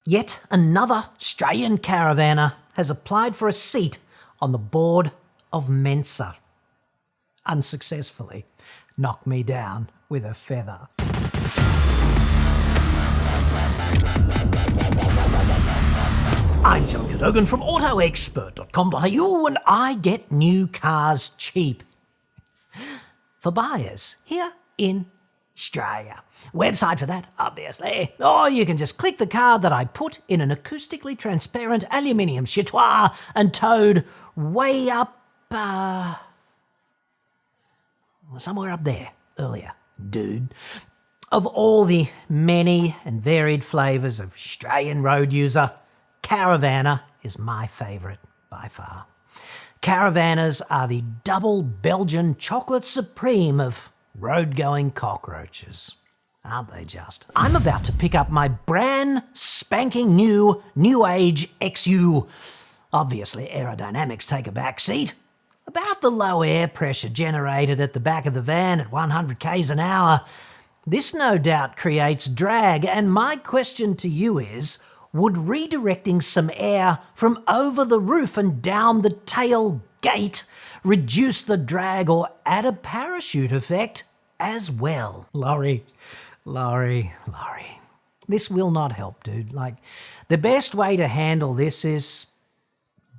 Yet another Australian caravaner has applied for a seat on the board of Mensa. Unsuccessfully. Knocked me down with a feather. I'm John Cadogan from AutoExpert.com.au, and I get new cars cheap. For buyers here in Australia. Website for that, obviously. Or you can just click the card that I put in an acoustically transparent aluminium chitoir and towed way up, somewhere up there earlier, dude. Of all the many and varied flavours of Australian road user, Caravaner is my favourite by far. Caravanners are the double Belgian chocolate supreme of road-going cockroaches. Aren't they just? I'm about to pick up my brand spanking new Age XU. Obviously, aerodynamics take a back seat. About the low air pressure generated at the back of the van at 100 k's an hour. This no doubt creates drag, and my question to you is, would redirecting some air from over the roof and down the tailgate reduce the drag or add a parachute effect as well? Laurie. This will not help, dude. Like, the best way to handle this is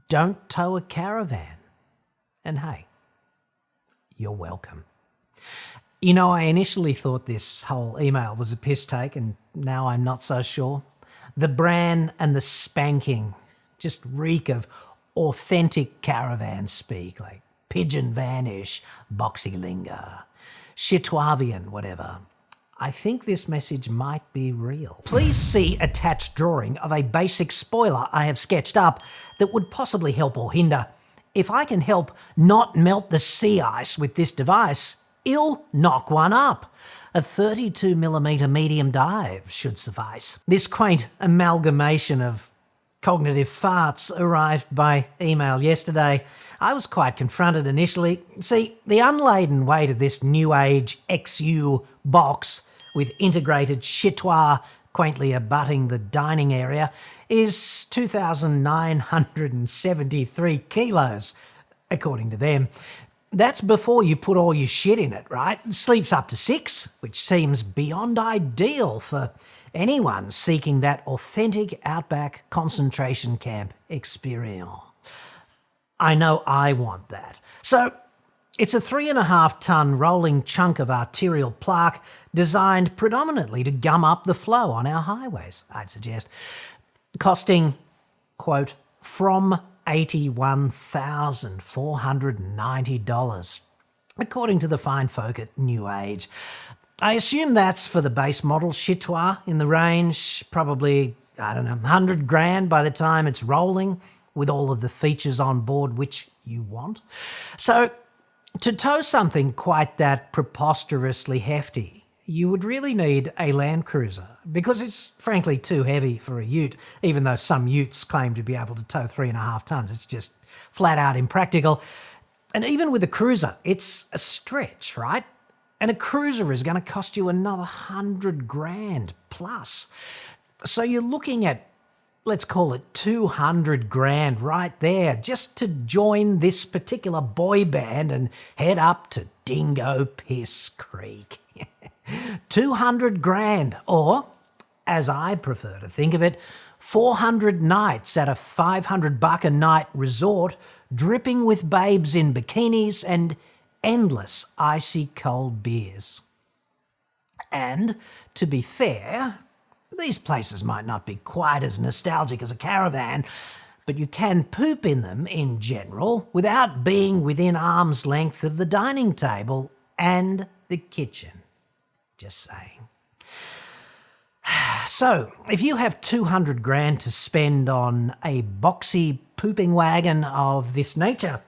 don't tow a caravan. And hey, you're welcome. You know, I initially thought this whole email was a piss take, and now I'm not so sure. The brand and the spanking just reek of authentic caravan speak, like pigeon vanish, boxy lingo, chitoivian, whatever. I think this message might be real. Please see attached drawing of a basic spoiler I have sketched up that would possibly help or hinder. If I can help not melt the sea ice with this device, it'll knock one up. A 32mm medium dive should suffice. This quaint amalgamation of cognitive farts arrived by email yesterday. I was quite confronted initially. See, the unladen weight of this New Age XU box with integrated chitoir quaintly abutting the dining area is 2,973 kilos, according to them. That's before you put all your shit in it, right? It sleeps up to 6, which seems beyond ideal for anyone seeking that authentic outback concentration camp experience. I know I want that. So it's a 3.5-ton rolling chunk of arterial plaque designed predominantly to gum up the flow on our highways, I'd suggest, costing, quote, from $81,490, according to the fine folk at New Age. I assume that's for the base model chitoir in the range, probably, I don't know, 100 grand by the time it's rolling, with all of the features on board which you want. So, to tow something quite that preposterously hefty, you would really need a Land Cruiser, because it's frankly too heavy for a ute, even though some utes claim to be able to tow 3.5 tons. It's just flat out impractical. And even with a cruiser, it's a stretch, right? And a cruiser is going to cost you another 100 grand plus. So you're looking at, let's call it 200 grand right there, just to join this particular boy band and head up to Dingo Piss Creek. 200 grand, or, as I prefer to think of it, 400 nights at a $500 a night resort, dripping with babes in bikinis and endless icy cold beers. And, to be fair, these places might not be quite as nostalgic as a caravan, but you can poop in them in general without being within arm's length of the dining table and the kitchen. Just saying. So, if you have 200 grand to spend on a boxy pooping wagon of this nature,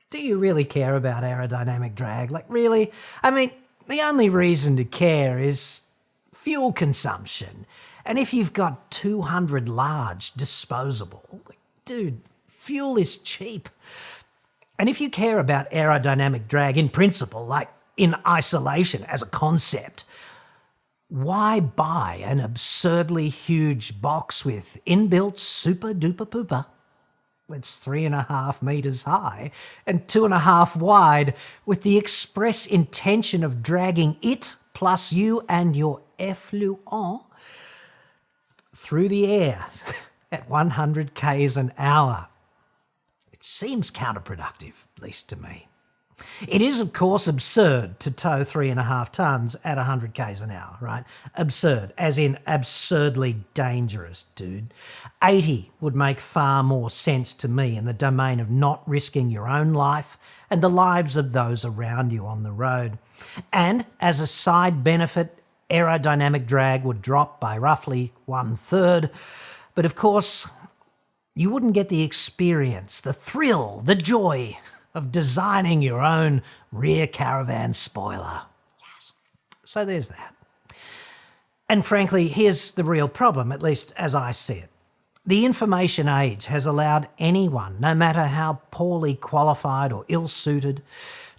do you really care about aerodynamic drag? Like, really? I mean, the only reason to care is fuel consumption. And if you've got 200 large disposable, like, dude, fuel is cheap. And if you care about aerodynamic drag in principle, like in isolation as a concept, Why buy an absurdly huge box with inbuilt super duper pooper that's 3.5 meters high and 2.5 wide with the express intention of dragging it plus you and your effluent through the air at 100 k's an hour? It seems counterproductive, at least to me. It is, of course, absurd to tow 3.5 tonnes at 100 k's an hour, right? Absurd, as in absurdly dangerous, dude. 80 would make far more sense to me in the domain of not risking your own life and the lives of those around you on the road. And as a side benefit, aerodynamic drag would drop by roughly 1/3. But of course, you wouldn't get the experience, the thrill, the joy of designing your own rear caravan spoiler. Yes. So there's that. And frankly, here's the real problem, at least as I see it. The information age has allowed anyone, no matter how poorly qualified or ill-suited,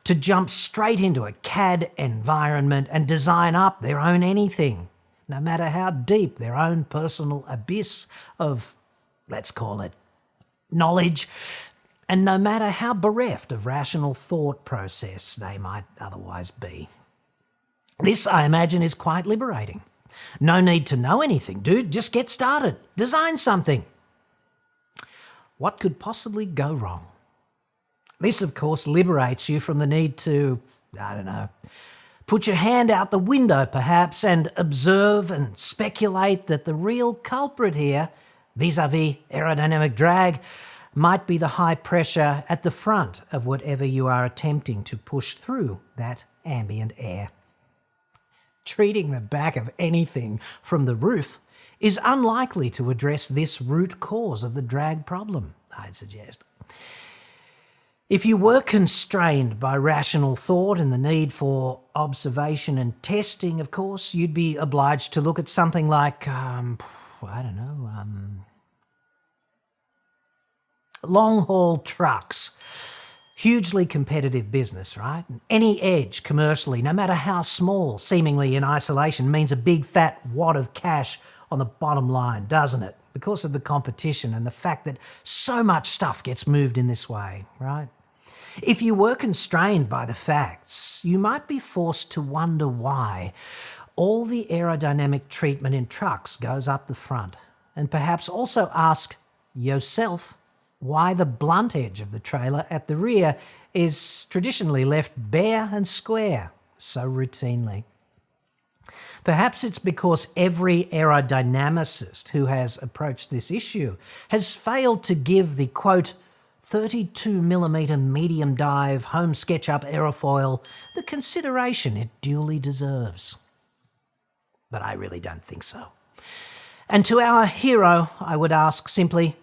to jump straight into a CAD environment and design up their own anything, no matter how deep their own personal abyss of, let's call it, knowledge, and no matter how bereft of rational thought process they might otherwise be. This, I imagine, is quite liberating. No need to know anything, dude. Just get started. Design something. What could possibly go wrong? This, of course, liberates you from the need to, put your hand out the window perhaps and observe and speculate that the real culprit here, vis-a-vis aerodynamic drag, might be the high pressure at the front of whatever you are attempting to push through that ambient air. Treating the back of anything from the roof is unlikely to address this root cause of the drag problem, I'd suggest. If you were constrained by rational thought and the need for observation and testing, of course, you'd be obliged to look at something like, long-haul trucks. Hugely competitive business, right? Any edge commercially, no matter how small, seemingly in isolation, means a big fat wad of cash on the bottom line, doesn't it? Because of the competition and the fact that so much stuff gets moved in this way, right? If you were constrained by the facts, you might be forced to wonder why all the aerodynamic treatment in trucks goes up the front, and perhaps also ask yourself why the blunt edge of the trailer at the rear is traditionally left bare and square so routinely. Perhaps it's because every aerodynamicist who has approached this issue has failed to give the, quote, 32mm medium dive home SketchUp aerofoil the consideration it duly deserves. But I really don't think so. And to our hero, I would ask simply,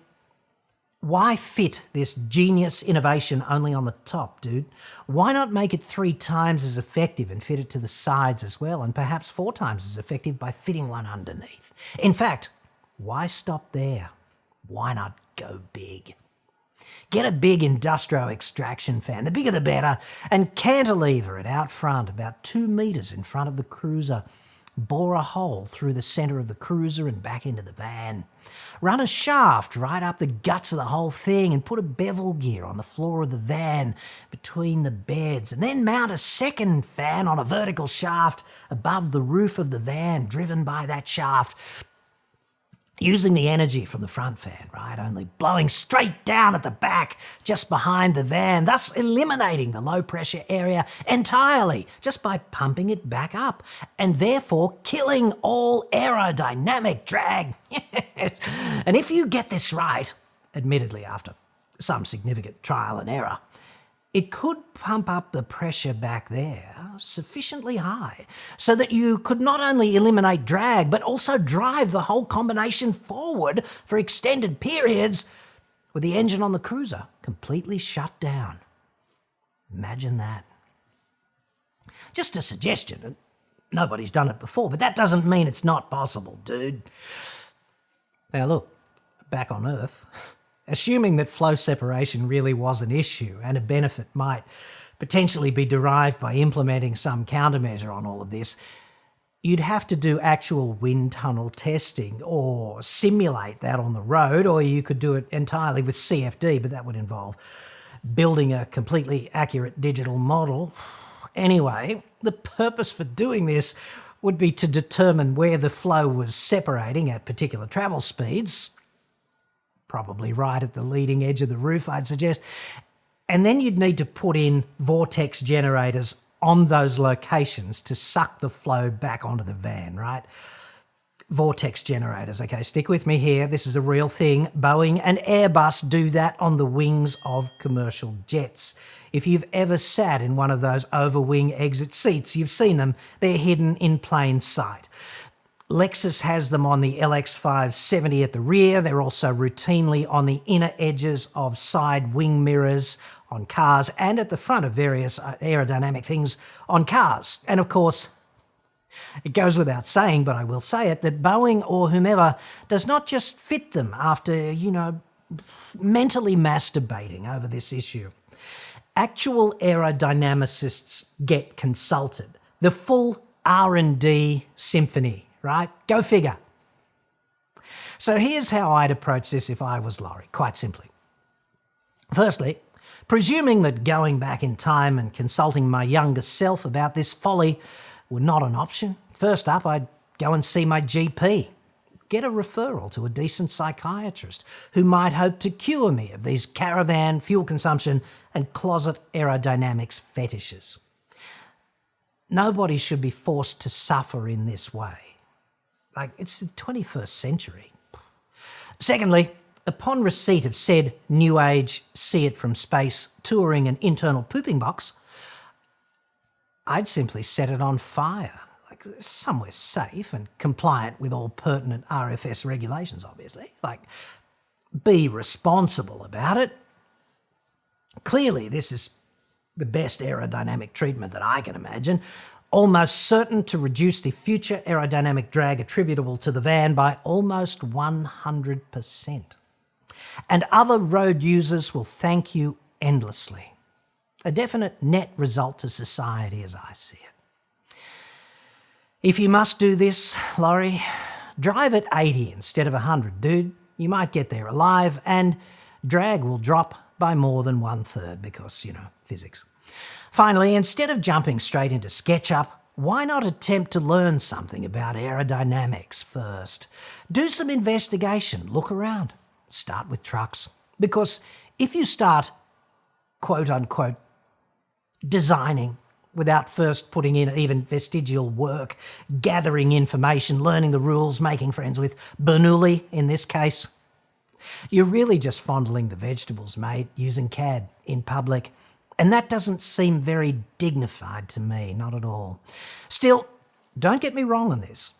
why fit this genius innovation only on the top, dude? Why not make it 3 times as effective and fit it to the sides as well, and perhaps 4 times as effective by fitting one underneath? In fact, why stop there? Why not go big? Get a big industrial extraction fan, the bigger the better, and cantilever it out front, about 2 meters in front of the cruiser. Bore a hole through the centre of the cruiser and back into the van. Run a shaft right up the guts of the whole thing and put a bevel gear on the floor of the van between the beds, and then mount a second fan on a vertical shaft above the roof of the van, driven by that shaft, using the energy from the front fan, right? Only blowing straight down at the back, just behind the van, thus eliminating the low pressure area entirely, just by pumping it back up, and therefore killing all aerodynamic drag. And if you get this right, admittedly after some significant trial and error, it could pump up the pressure back there sufficiently high so that you could not only eliminate drag, but also drive the whole combination forward for extended periods with the engine on the cruiser completely shut down. Imagine that. Just a suggestion. Nobody's done it before, but that doesn't mean it's not possible, dude. Now look, back on Earth, assuming that flow separation really was an issue and a benefit might potentially be derived by implementing some countermeasure on all of this, You'd have to do actual wind tunnel testing or simulate that on the road, or you could do it entirely with CFD, but that would involve building a completely accurate digital model. Anyway, the purpose for doing this would be to determine where the flow was separating at particular travel speeds, probably right at the leading edge of the roof, I'd suggest. And then you'd need to put in vortex generators on those locations to suck the flow back onto the van, right? Vortex generators, okay, stick with me here. This is a real thing. Boeing and Airbus do that on the wings of commercial jets. If you've ever sat in one of those over-wing exit seats, you've seen them. They're hidden in plain sight. Lexus has them on the LX570 at the rear. They're also routinely on the inner edges of side wing mirrors on cars and at the front of various aerodynamic things on cars. And of course, it goes without saying, but I will say it, that Boeing or whomever does not just fit them after, mentally masturbating over this issue. Actual aerodynamicists get consulted. The full R&D symphony, right? Go figure. So here's how I'd approach this if I was Laurie, quite simply. Firstly, presuming that going back in time and consulting my younger self about this folly were not an option, first up I'd go and see my GP. Get a referral to a decent psychiatrist who might hope to cure me of these caravan, fuel consumption and closet aerodynamics fetishes. Nobody should be forced to suffer in this way. It's the 21st century. Secondly, upon receipt of said new age, see it from space, touring an internal pooping box, I'd simply set it on fire, somewhere safe and compliant with all pertinent RFS regulations, obviously. Be responsible about it. Clearly, this is the best aerodynamic treatment that I can imagine, almost certain to reduce the future aerodynamic drag attributable to the van by almost 100%. And other road users will thank you endlessly. A definite net result to society as I see it. If you must do this, Laurie, drive at 80 instead of 100, dude. You might get there alive and drag will drop by more than 1/3 because, physics. Finally, instead of jumping straight into SketchUp, why not attempt to learn something about aerodynamics first? Do some investigation, look around, start with trucks. Because if you start, quote unquote, designing without first putting in even vestigial work, gathering information, learning the rules, making friends with Bernoulli in this case, you're really just fondling the vegetables, mate, using CAD in public. And that doesn't seem very dignified to me, not at all. Still, don't get me wrong on this.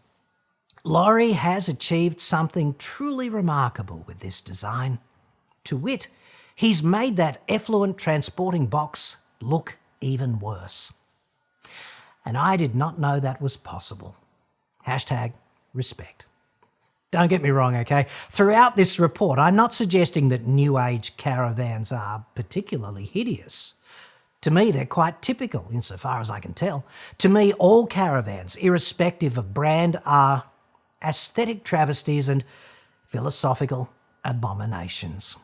Laurie has achieved something truly remarkable with this design. To wit, he's made that effluent transporting box look even worse. And I did not know that was possible. #respect. Don't get me wrong, okay? Throughout this report, I'm not suggesting that new age caravans are particularly hideous. To me, they're quite typical, insofar as I can tell. To me, all caravans, irrespective of brand, are aesthetic travesties and philosophical abominations.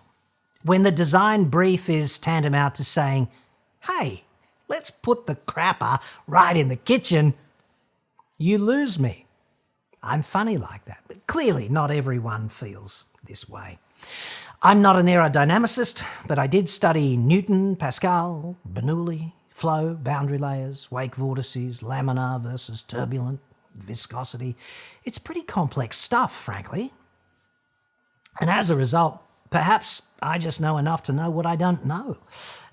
When the design brief is tantamount to saying, hey, let's put the crapper right in the kitchen, you lose me. I'm funny like that, but clearly not everyone feels this way. I'm not an aerodynamicist, but I did study Newton, Pascal, Bernoulli, flow, boundary layers, wake vortices, laminar versus turbulent, viscosity. It's pretty complex stuff, frankly. And as a result, perhaps I just know enough to know what I don't know,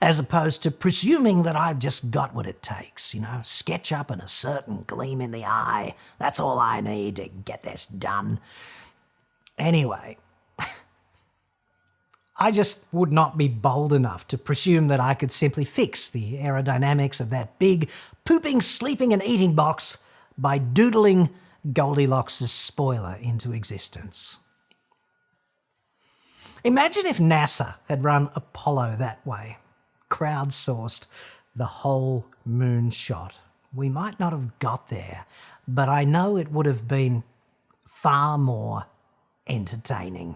as opposed to presuming that I've just got what it takes, SketchUp and a certain gleam in the eye. That's all I need to get this done. Anyway, I just would not be bold enough to presume that I could simply fix the aerodynamics of that big pooping, sleeping and eating box by doodling Goldilocks' spoiler into existence. Imagine if NASA had run Apollo that way, crowdsourced the whole moon shot. we might not have got there, but I know it would have been far more entertaining.